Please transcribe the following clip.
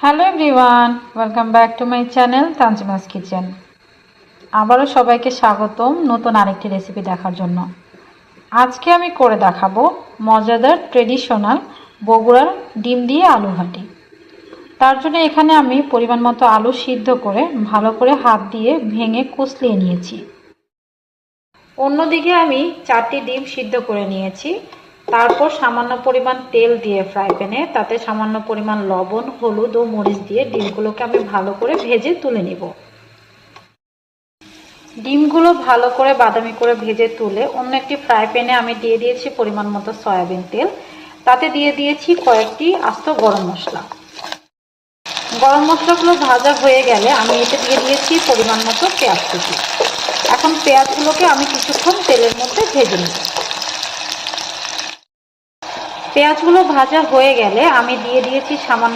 Hello everyone, welcome back to my channel Tanzima's kitchen. আবারও সবাইকে স্বাগতম নতুন আরেকটি রেসিপি দেখার জন্য। আজকে আমি করে দেখাবো মজাদার ট্রেডিশনাল বগুড়ার ডিম দিয়ে আলু ঘাটি। তার জন্য এখানে আমি পরিমাণ মতো আলু সিদ্ধ করে ভালো করে হাত দিয়ে ভেঙে কুচলিয়ে নিয়েছি। অন্যদিকে আমি 4টি ডিম সিদ্ধ করে নিয়েছি। তারপর সামান্য পরিমাণ তেল দিয়ে ফ্রাই প্যানে তাতে সামান্য পরিমাণ লবণ, হলুদ ও মরিচ দিয়ে ডিমগুলোকে আমি ভালো করে ভেজে তুলে নিব। ডিমগুলো ভালো করে বাদামি করে ভেজে তুলে অন্য একটি ফ্রাই প্যানে আমি দিয়ে দিয়েছি পরিমাণ মতো সয়াবিন তেল। তাতে দিয়ে দিয়েছি কয়েকটি আস্ত গরম মশলা। গরম মশলাগুলো ভাজা হয়ে গেলে আমি এতে দিয়ে দিয়েছি পরিমাণ মতো পেঁয়াজ কুচি। এখন পেঁয়াজগুলোকে আমি কিছুক্ষণ তেলের মধ্যে ভেজে নেব। পেঁয়াজগুলো ভাজা হয়ে গেলে আমি দিয়ে দিয়েছি সামান্য